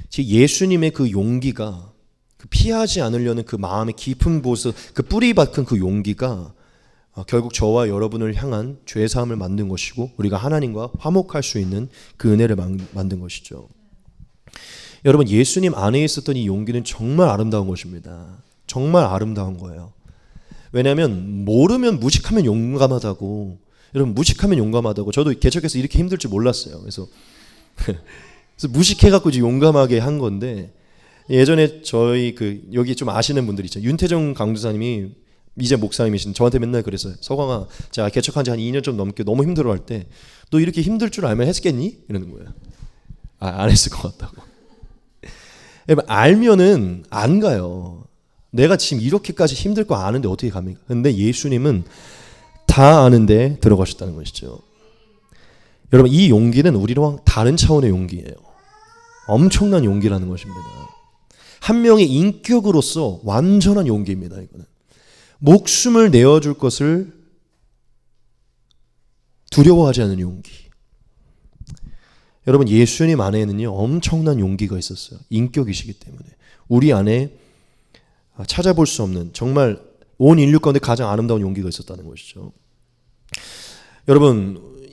즉 예수님의 그 용기가 그 피하지 않으려는 그 마음의 깊은 곳에서 그 뿌리 박힌 그 용기가 결국 저와 여러분을 향한 죄사함을 만든 것이고 우리가 하나님과 화목할 수 있는 그 은혜를 만든 것이죠. 여러분 예수님 안에 있었던 이 용기는 정말 아름다운 것입니다. 정말 아름다운 거예요. 왜냐하면 모르면 무식하면 용감하다고. 여러분 무식하면 용감하다고. 저도 개척해서 이렇게 힘들 줄 몰랐어요. 그래서 무식해갖고 이제 용감하게 한 건데 예전에 저희 여기 좀 아시는 분들 있죠. 윤태정 강도사님이 이제 목사님이신 저한테 맨날 그랬어요. 서광아, 제가 개척한 지 한 2년 좀 넘게 너무 힘들어할 때 너 이렇게 힘들 줄 알면 했겠니? 이러는 거예요. 안 했을 것 같다고. 알면은 안 가요. 내가 지금 이렇게까지 힘들 거 아는데 어떻게 갑니까? 근데 예수님은 다 아는데 들어가셨다는 것이죠. 여러분 이 용기는 우리랑 다른 차원의 용기예요. 엄청난 용기라는 것입니다. 한 명의 인격으로서 완전한 용기입니다. 이거는 목숨을 내어줄 것을 두려워하지 않는 용기. 여러분 예수님 안에는요 엄청난 용기가 있었어요. 인격이시기 때문에 우리 안에 찾아볼 수 없는 정말 온 인류 가운데 가장 아름다운 용기가 있었다는 것이죠. 여러분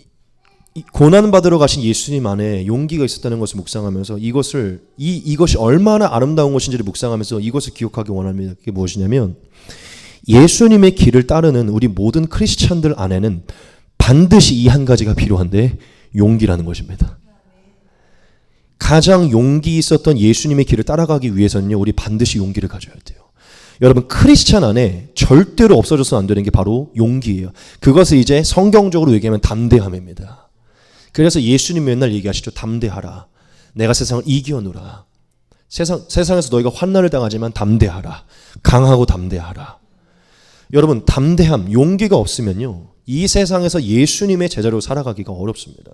고난 받으러 가신 예수님 안에 용기가 있었다는 것을 묵상하면서 이것이 얼마나 아름다운 것인지를 묵상하면서 이것을 기억하기 원합니다. 그게 무엇이냐면 예수님의 길을 따르는 우리 모든 크리스찬들 안에는 반드시 이 한 가지가 필요한데 용기라는 것입니다. 가장 용기 있었던 예수님의 길을 따라가기 위해서는요, 우리 반드시 용기를 가져야 돼요. 여러분, 크리스찬 안에 절대로 없어져서는 안 되는 게 바로 용기예요. 그것을 이제 성경적으로 얘기하면 담대함입니다. 그래서 예수님 맨날 얘기하시죠. 담대하라. 내가 세상을 이겨노라. 세상에서 너희가 환난을 당하지만 담대하라. 강하고 담대하라. 여러분, 담대함, 용기가 없으면요, 이 세상에서 예수님의 제자로 살아가기가 어렵습니다.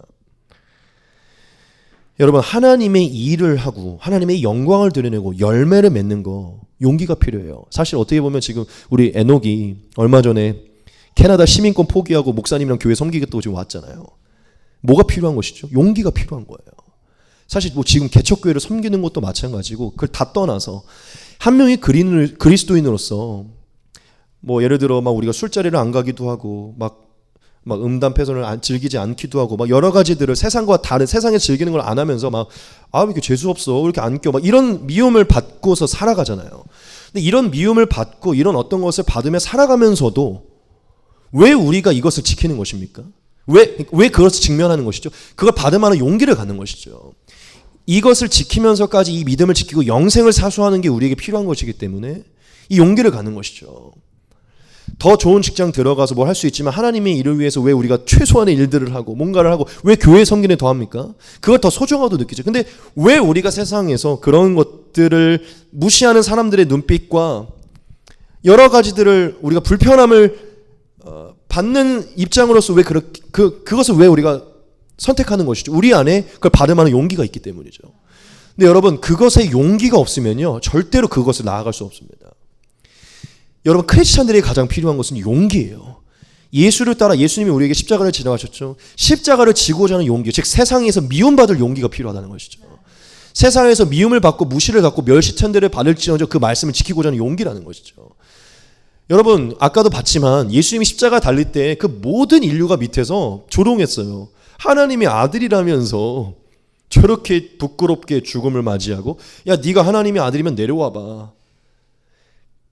여러분, 하나님의 일을 하고 하나님의 영광을 드러내고 열매를 맺는 거 용기가 필요해요. 사실 어떻게 보면 지금 우리 에녹이 얼마 전에 캐나다 시민권 포기하고 목사님이랑 교회 섬기겠다고 지금 왔잖아요. 뭐가 필요한 것이죠? 용기가 필요한 거예요. 사실 뭐 지금 개척교회를 섬기는 것도 마찬가지고 그걸 다 떠나서 한 명의 그리스도인으로서 뭐 예를 들어 막 우리가 술자리를 안 가기도 하고 막 음담 패선을 즐기지 않기도 하고 막 여러 가지들을 세상과 다른 세상에 즐기는 걸 안 하면서 막 왜 이렇게 재수 없어 왜 이렇게 안 껴 막 이런 미움을 받고서 살아가잖아요. 근데 이런 미움을 받고 이런 어떤 것을 받으며 살아가면서도 왜 우리가 이것을 지키는 것입니까? 왜 그것을 직면하는 것이죠? 그걸 받을 만한 용기를 갖는 것이죠. 이것을 지키면서까지 이 믿음을 지키고 영생을 사수하는 게 우리에게 필요한 것이기 때문에 이 용기를 갖는 것이죠. 더 좋은 직장 들어가서 뭘 할 수 있지만 하나님의 일을 위해서 왜 우리가 최소한의 일들을 하고 뭔가를 하고 왜 교회 섬기는 더 합니까? 그걸 더 소중하도 느끼죠. 근데 왜 우리가 세상에서 그런 것들을 무시하는 사람들의 눈빛과 여러 가지들을 우리가 불편함을 받는 입장으로서 왜 그것을 왜 우리가 선택하는 것이죠? 우리 안에 그걸 받을 만한 용기가 있기 때문이죠. 근데 여러분, 그것에 용기가 없으면요, 절대로 그것을 나아갈 수 없습니다. 여러분, 크리스찬들에게 가장 필요한 것은 용기예요. 예수를 따라 예수님이 우리에게 십자가를 지나가셨죠. 십자가를 지고자 하는 용기, 즉 세상에서 미움받을 용기가 필요하다는 것이죠. 세상에서 미움을 받고 무시를 받고 멸시천대를 받을지언정 그 말씀을 지키고자 하는 용기라는 것이죠. 여러분, 아까도 봤지만 예수님이 십자가 달릴 때 그 모든 인류가 밑에서 조롱했어요. 하나님의 아들이라면서 저렇게 부끄럽게 죽음을 맞이하고, 야, 네가 하나님의 아들이면 내려와봐.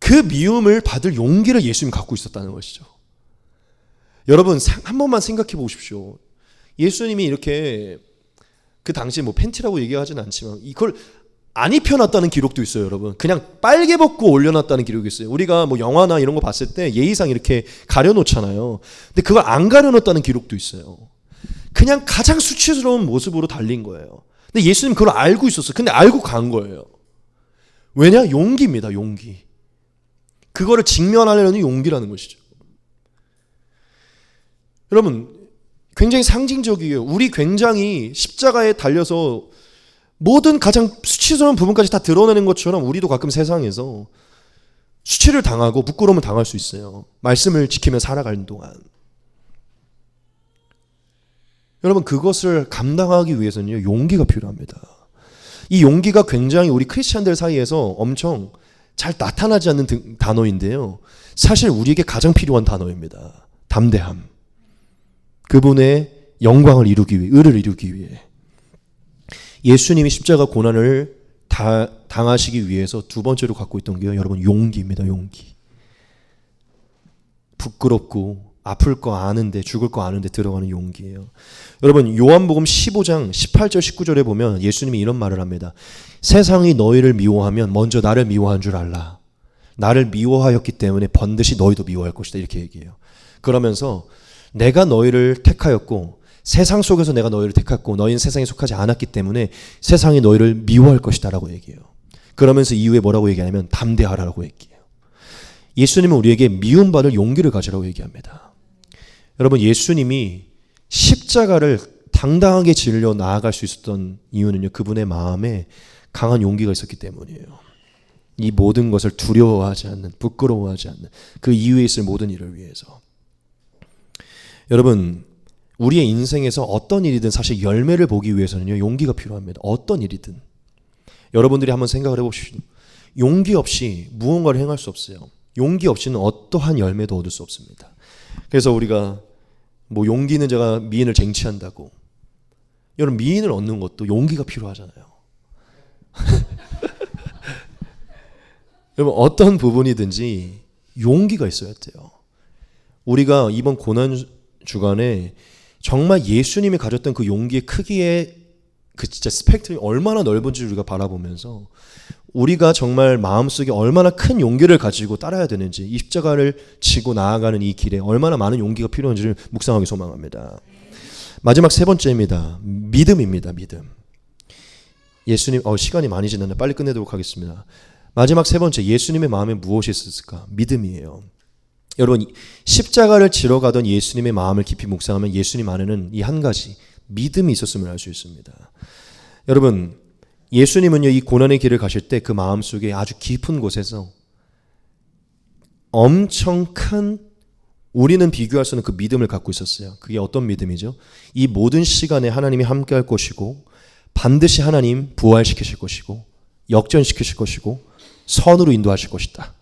그 미움을 받을 용기를 예수님이 갖고 있었다는 것이죠. 여러분, 한 번만 생각해 보십시오. 예수님이 이렇게 그 당시에 뭐 팬티라고 얘기하지는 않지만 이걸 안 입혀놨다는 기록도 있어요, 여러분. 그냥 빨개 벗고 올려놨다는 기록이 있어요. 우리가 뭐 영화나 이런 거 봤을 때 예의상 이렇게 가려놓잖아요. 근데 그걸 안 가려놓았다는 기록도 있어요. 그냥 가장 수치스러운 모습으로 달린 거예요. 근데 예수님 그걸 알고 있었어요. 근데 알고 간 거예요. 왜냐? 용기입니다, 용기. 그거를 직면하려는 용기라는 것이죠. 여러분, 굉장히 상징적이에요. 우리 굉장히 십자가에 달려서 모든 가장 수치스러운 부분까지 다 드러내는 것처럼 우리도 가끔 세상에서 수치를 당하고 부끄러움을 당할 수 있어요. 말씀을 지키며 살아가는 동안. 여러분, 그것을 감당하기 위해서는요, 용기가 필요합니다. 이 용기가 굉장히 우리 크리스찬들 사이에서 엄청 잘 나타나지 않는 단어인데요, 사실 우리에게 가장 필요한 단어입니다. 담대함. 그분의 영광을 이루기 위해, 의를 이루기 위해. 예수님이 십자가 고난을 당하시기 위해서 두 번째로 갖고 있던 게요, 여러분, 용기입니다. 용기. 부끄럽고 아플 거 아는데, 죽을 거 아는데 들어가는 용기예요. 여러분, 요한복음 15장 18절 19절에 보면 예수님이 이런 말을 합니다. 세상이 너희를 미워하면 먼저 나를 미워한 줄 알라. 나를 미워하였기 때문에 반드시 너희도 미워할 것이다. 이렇게 얘기해요. 그러면서 내가 너희를 택하였고 세상 속에서 내가 너희를 택했고 너희는 세상에 속하지 않았기 때문에 세상이 너희를 미워할 것이다 라고 얘기해요. 그러면서 이후에 뭐라고 얘기하냐면 담대하라고 얘기해요. 예수님은 우리에게 미움받을 용기를 가지라고 얘기합니다. 여러분, 예수님이 십자가를 당당하게 질려 나아갈 수 있었던 이유는요, 그분의 마음에 강한 용기가 있었기 때문이에요. 이 모든 것을 두려워하지 않는, 부끄러워하지 않는 그 이후에 있을 모든 일을 위해서. 여러분, 우리의 인생에서 어떤 일이든 사실 열매를 보기 위해서는요, 용기가 필요합니다. 어떤 일이든. 여러분들이 한번 생각을 해보십시오. 용기 없이 무언가를 행할 수 없어요. 용기 없이는 어떠한 열매도 얻을 수 없습니다. 그래서 우리가 뭐 용기 있는 자가 미인을 쟁취한다고, 여러분 미인을 얻는 것도 용기가 필요하잖아요. 여러분 어떤 부분이든지 용기가 있어야 돼요. 우리가 이번 고난 주간에 정말 예수님이 가졌던 그 용기의 크기의 그 진짜 스펙트럼이 얼마나 넓은지 우리가 바라보면서 우리가 정말 마음속에 얼마나 큰 용기를 가지고 따라야 되는지, 이 십자가를 지고 나아가는 이 길에 얼마나 많은 용기가 필요한지를 묵상하기 소망합니다. 마지막 세 번째입니다. 믿음입니다. 믿음. 예수님, 시간이 많이 지났네. 빨리 끝내도록 하겠습니다. 마지막 세 번째, 예수님의 마음에 무엇이 있었을까? 믿음이에요. 여러분, 십자가를 지러 가던 예수님의 마음을 깊이 묵상하면 예수님 안에는 이 한 가지, 믿음이 있었음을 알 수 있습니다. 여러분, 예수님은요, 이 고난의 길을 가실 때 그 마음속에 아주 깊은 곳에서 엄청 큰, 우리는 비교할 수 없는 그 믿음을 갖고 있었어요. 그게 어떤 믿음이죠? 이 모든 시간에 하나님이 함께 할 것이고, 반드시 하나님 부활시키실 것이고, 역전시키실 것이고, 선으로 인도하실 것이다.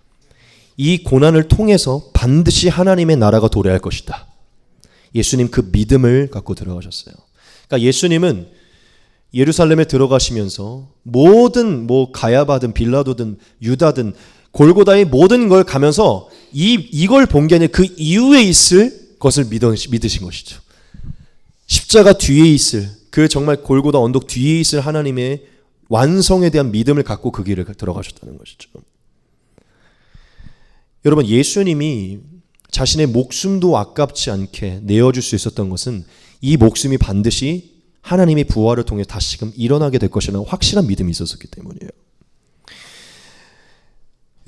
이 고난을 통해서 반드시 하나님의 나라가 도래할 것이다. 예수님 그 믿음을 갖고 들어가셨어요. 그러니까 예수님은 예루살렘에 들어가시면서 모든 가야바든 빌라도든 유다든 골고다의 모든 걸 가면서 이걸 본 게 아니라 그 이후에 있을 것을 믿으신 것이죠. 십자가 뒤에 있을, 그 정말 골고다 언덕 뒤에 있을 하나님의 완성에 대한 믿음을 갖고 그 길을 들어가셨다는 것이죠. 여러분, 예수님이 자신의 목숨도 아깝지 않게 내어줄 수 있었던 것은 이 목숨이 반드시 하나님의 부활을 통해 다시금 일어나게 될 것이라는 확실한 믿음이 있었기 때문이에요.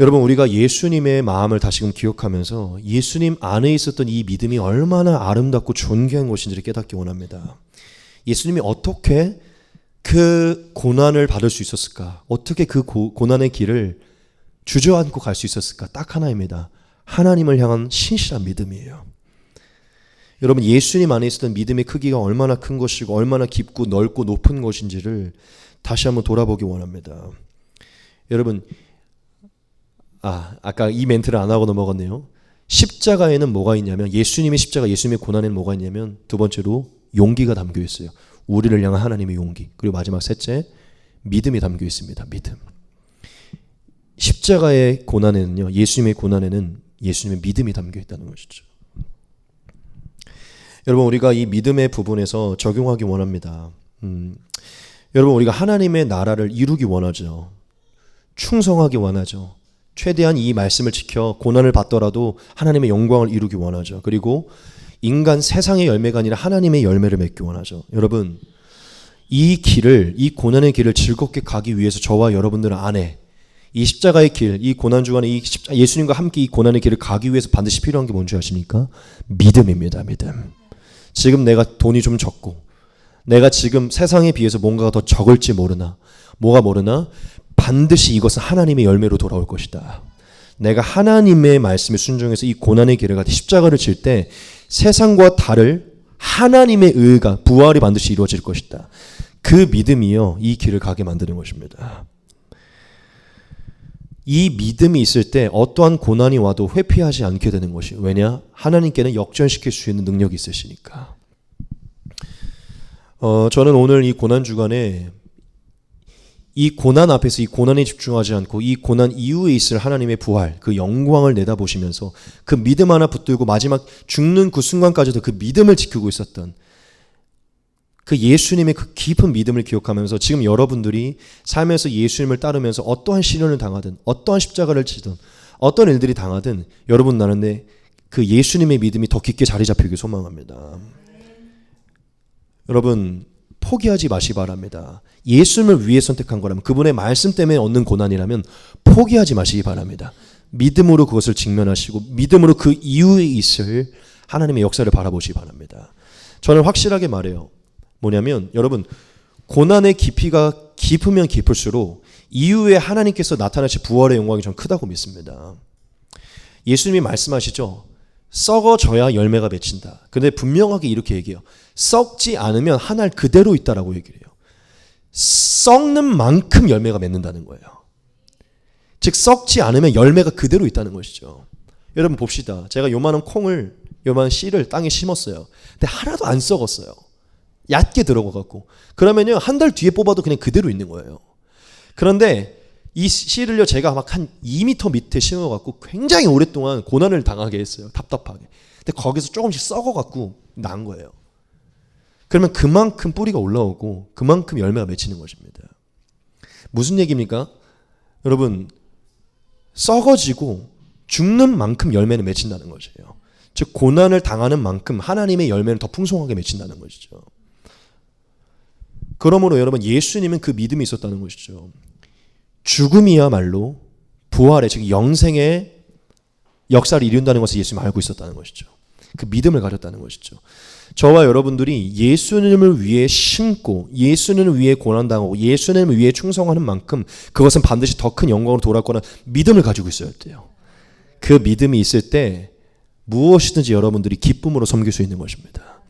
여러분, 우리가 예수님의 마음을 다시금 기억하면서 예수님 안에 있었던 이 믿음이 얼마나 아름답고 존귀한 것인지를 깨닫기 원합니다. 예수님이 어떻게 그 고난을 받을 수 있었을까? 어떻게 그 고난의 길을 주저앉고 갈 수 있었을까? 딱 하나입니다. 하나님을 향한 신실한 믿음이에요. 여러분, 예수님 안에 있었던 믿음의 크기가 얼마나 큰 것이고 얼마나 깊고 넓고 높은 것인지를 다시 한번 돌아보기 원합니다. 여러분, 아까 이 멘트를 안 하고 넘어갔네요. 십자가에는 뭐가 있냐면, 예수님의 십자가, 예수님의 고난에는 뭐가 있냐면, 두 번째로 용기가 담겨 있어요. 우리를 향한 하나님의 용기. 그리고 마지막 셋째, 믿음이 담겨 있습니다. 믿음. 십자가의 고난에는요, 예수님의 고난에는 예수님의 믿음이 담겨 있다는 것이죠. 여러분, 우리가 이 믿음의 부분에서 적용하기 원합니다. 여러분, 우리가 하나님의 나라를 이루기 원하죠. 충성하기 원하죠. 최대한 이 말씀을 지켜 고난을 받더라도 하나님의 영광을 이루기 원하죠. 그리고 인간 세상의 열매가 아니라 하나님의 열매를 맺기 원하죠. 여러분, 이 고난의 길을 즐겁게 가기 위해서 저와 여러분들 안에 이 십자가의 길, 이 고난 주간에 예수님과 함께 이 고난의 길을 가기 위해서 반드시 필요한 게 뭔지 아십니까? 믿음입니다. 믿음. 지금 내가 돈이 좀 적고, 내가 지금 세상에 비해서 뭔가가 더 적을지 모르나, 뭐가 모르나, 반드시 이것은 하나님의 열매로 돌아올 것이다. 내가 하나님의 말씀에 순종해서 이 고난의 길을 갈 때, 십자가를 질 때 세상과 다를 하나님의 의가, 부활이 반드시 이루어질 것이다. 그 믿음이요, 이 길을 가게 만드는 것입니다. 이 믿음이 있을 때 어떠한 고난이 와도 회피하지 않게 되는 것이, 왜냐? 하나님께는 역전시킬 수 있는 능력이 있으시니까. 저는 오늘 이 고난 주간에 이 고난 앞에서 이 고난에 집중하지 않고 이 고난 이후에 있을 하나님의 부활, 그 영광을 내다보시면서 그 믿음 하나 붙들고 마지막 죽는 그 순간까지도 그 믿음을 지키고 있었던 그 예수님의 그 깊은 믿음을 기억하면서 지금 여러분들이 삶에서 예수님을 따르면서 어떠한 시련을 당하든, 어떠한 십자가를 지든, 어떤 일들이 당하든 여러분 나는데 그 예수님의 믿음이 더 깊게 자리 잡히길 소망합니다. 여러분, 포기하지 마시기 바랍니다. 예수님을 위해 선택한 거라면, 그분의 말씀 때문에 얻는 고난이라면 포기하지 마시기 바랍니다. 믿음으로 그것을 직면하시고 믿음으로 그 이후에 있을 하나님의 역사를 바라보시기 바랍니다. 저는 확실하게 말해요. 뭐냐면, 여러분, 고난의 깊이가 깊으면 깊을수록 이후에 하나님께서 나타나실 부활의 영광이 좀 크다고 믿습니다. 예수님이 말씀하시죠. 썩어져야 열매가 맺힌다. 근데 분명하게 이렇게 얘기해요. 썩지 않으면 한 알 그대로 있다라고 얘기를 해요. 썩는 만큼 열매가 맺는다는 거예요. 즉 썩지 않으면 열매가 그대로 있다는 것이죠. 여러분 봅시다. 제가 요만한 씨를 땅에 심었어요. 근데 하나도 안 썩었어요. 얕게 들어가갖고. 그러면요, 한 달 뒤에 뽑아도 그냥 그대로 있는 거예요. 그런데 이 씨를요, 제가 막 한 2m 밑에 심어갖고 굉장히 오랫동안 고난을 당하게 했어요. 답답하게. 근데 거기서 조금씩 썩어갖고 난 거예요. 그러면 그만큼 뿌리가 올라오고 그만큼 열매가 맺히는 것입니다. 무슨 얘기입니까? 여러분, 썩어지고 죽는 만큼 열매는 맺힌다는 것이에요. 즉 고난을 당하는 만큼 하나님의 열매는 더 풍성하게 맺힌다는 것이죠. 그러므로 여러분, 예수님은 그 믿음이 있었다는 것이죠. 죽음이야말로 부활의, 즉 영생의 역사를 이룬다는 것을 예수님은 알고 있었다는 것이죠. 그 믿음을 가졌다는 것이죠. 저와 여러분들이 예수님을 위해 심고 예수님을 위해 고난당하고 예수님을 위해 충성하는 만큼 그것은 반드시 더 큰 영광으로 돌아올 거라는 믿음을 가지고 있어야 돼요. 그 믿음이 있을 때 무엇이든지 여러분들이 기쁨으로 섬길 수 있는 것입니다.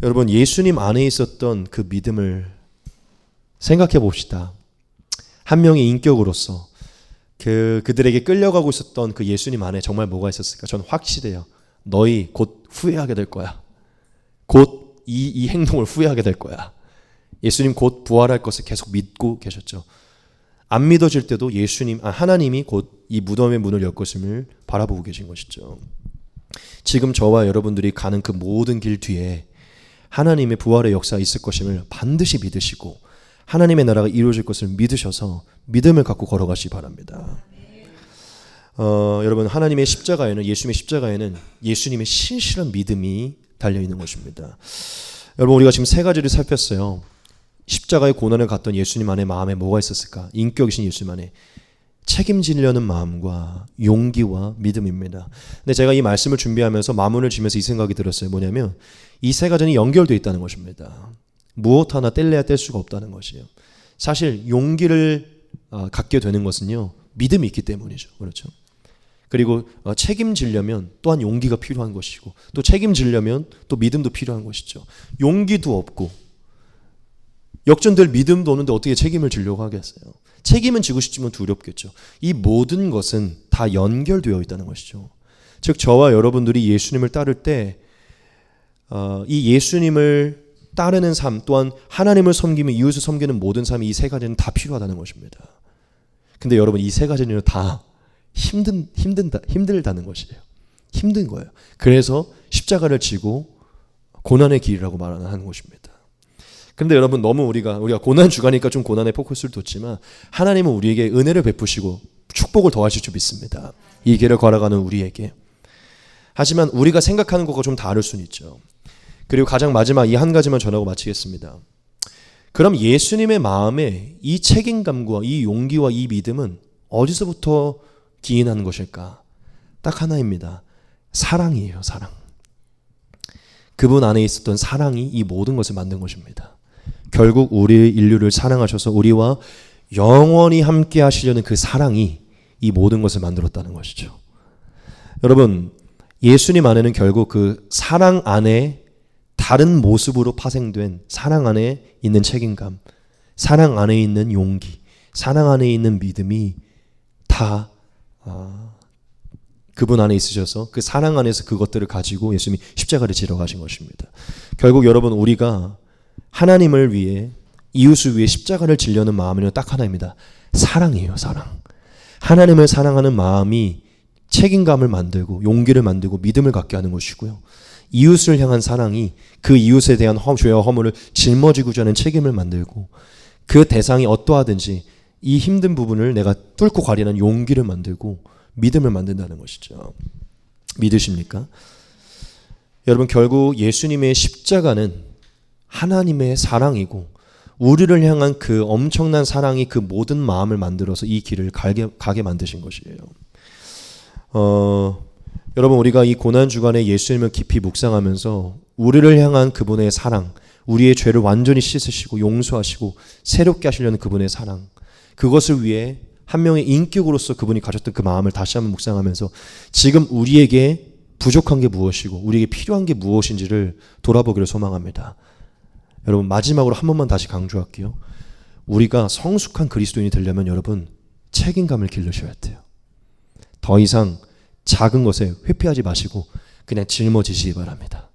여러분, 예수님 안에 있었던 그 믿음을 생각해 봅시다. 한 명의 인격으로서 그들에게 끌려가고 있었던 그 예수님 안에 정말 뭐가 있었을까? 저는 확실해요. 너희 곧 후회하게 될 거야. 곧 이 행동을 후회하게 될 거야. 예수님 곧 부활할 것을 계속 믿고 계셨죠. 안 믿어질 때도 하나님이 곧 이 무덤의 문을 열 것임을 바라보고 계신 것이죠. 지금 저와 여러분들이 가는 그 모든 길 뒤에 하나님의 부활의 역사가 있을 것임을 반드시 믿으시고 하나님의 나라가 이루어질 것을 믿으셔서 믿음을 갖고 걸어가시기 바랍니다. 여러분, 하나님의 십자가에는, 예수님의 십자가에는 예수님의 신실한 믿음이 달려있는 것입니다. 여러분, 우리가 지금 세 가지를 살폈어요. 십자가의 고난을 갔던 예수님 안에 마음에 뭐가 있었을까? 인격이신 예수님 안에 책임지려는 마음과 용기와 믿음입니다. 근데 제가 이 말씀을 준비하면서 마문을 지면서 이 생각이 들었어요. 뭐냐면 이 세 가지는 연결되어 있다는 것입니다. 무엇 하나 뗄래야 뗄 수가 없다는 것이에요. 사실 용기를 갖게 되는 것은요, 믿음이 있기 때문이죠. 그렇죠? 그리고 책임지려면 또한 용기가 필요한 것이고, 또 책임지려면 또 믿음도 필요한 것이죠. 용기도 없고 역전될 믿음도 없는데 어떻게 책임을 지려고 하겠어요? 책임은 지고 싶지만 두렵겠죠. 이 모든 것은 다 연결되어 있다는 것이죠. 즉 저와 여러분들이 예수님을 따를 때 이 예수님을 따르는 삶 또한 하나님을 섬기며 이웃을 섬기는 모든 삶이 이 세 가지는 다 필요하다는 것입니다. 근데 여러분, 이 세 가지는 다 힘들다는 것이에요. 힘든 거예요. 그래서 십자가를 지고 고난의 길이라고 말하는 것입니다. 그런데 여러분, 너무 우리가 고난 주가니까 좀 고난에 포커스를 뒀지만 하나님은 우리에게 은혜를 베푸시고 축복을 더하실 줄 믿습니다. 이 길을 걸어가는 우리에게. 하지만 우리가 생각하는 것과 좀 다를 수는 있죠. 그리고 가장 마지막 이 한 가지만 전하고 마치겠습니다. 그럼 예수님의 마음에 이 책임감과 이 용기와 이 믿음은 어디서부터 기인하는 것일까? 딱 하나입니다. 사랑이에요. 사랑. 그분 안에 있었던 사랑이 이 모든 것을 만든 것입니다. 결국 우리 인류를 사랑하셔서 우리와 영원히 함께 하시려는 그 사랑이 이 모든 것을 만들었다는 것이죠. 여러분, 예수님 안에는 결국 그 사랑 안에 다른 모습으로 파생된 사랑 안에 있는 책임감, 사랑 안에 있는 용기, 사랑 안에 있는 믿음이 다 그분 안에 있으셔서 그 사랑 안에서 그것들을 가지고 예수님이 십자가를 지러 가신 것입니다. 결국 여러분, 우리가 하나님을 위해 이웃을 위해 십자가를 지려는 마음은 딱 하나입니다. 사랑이에요. 사랑. 하나님을 사랑하는 마음이 책임감을 만들고 용기를 만들고 믿음을 갖게 하는 것이고요. 이웃을 향한 사랑이 그 이웃에 대한 죄와 허물을 짊어지고자 하는 책임을 만들고 그 대상이 어떠하든지 이 힘든 부분을 내가 뚫고 가려는 용기를 만들고 믿음을 만든다는 것이죠. 믿으십니까? 여러분, 결국 예수님의 십자가는 하나님의 사랑이고 우리를 향한 그 엄청난 사랑이 그 모든 마음을 만들어서 이 길을 가게 만드신 것이에요. 여러분, 우리가 이 고난 주간에 예수님을 깊이 묵상하면서 우리를 향한 그분의 사랑, 우리의 죄를 완전히 씻으시고 용서하시고 새롭게 하시려는 그분의 사랑, 그것을 위해 한 명의 인격으로서 그분이 가졌던 그 마음을 다시 한번 묵상하면서 지금 우리에게 부족한 게 무엇이고 우리에게 필요한 게 무엇인지를 돌아보기를 소망합니다. 여러분, 마지막으로 한 번만 다시 강조할게요. 우리가 성숙한 그리스도인이 되려면 여러분, 책임감을 기르셔야 돼요. 더 이상 작은 것에 회피하지 마시고 그냥 짊어지시기 바랍니다.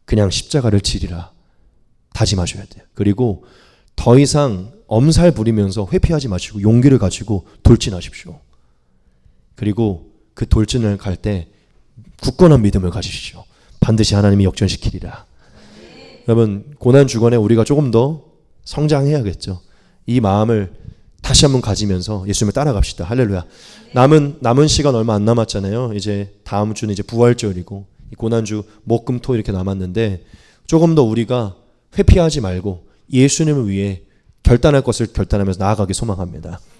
그냥 십자가를 지리라 다짐하셔야 돼요. 그리고 더 이상 엄살 부리면서 회피하지 마시고 용기를 가지고 돌진하십시오. 그리고 그 돌진을 갈 때 굳건한 믿음을 가지십시오. 반드시 하나님이 역전시키리라. 여러분, 고난 주간에 우리가 조금 더 성장해야겠죠. 이 마음을 다시 한번 가지면서 예수님을 따라갑시다. 할렐루야. 남은 시간 얼마 안 남았잖아요. 이제 다음 주는 이제 부활절이고 고난주 목금토 이렇게 남았는데 조금 더 우리가 회피하지 말고 예수님을 위해 결단할 것을 결단하면서 나아가기 소망합니다.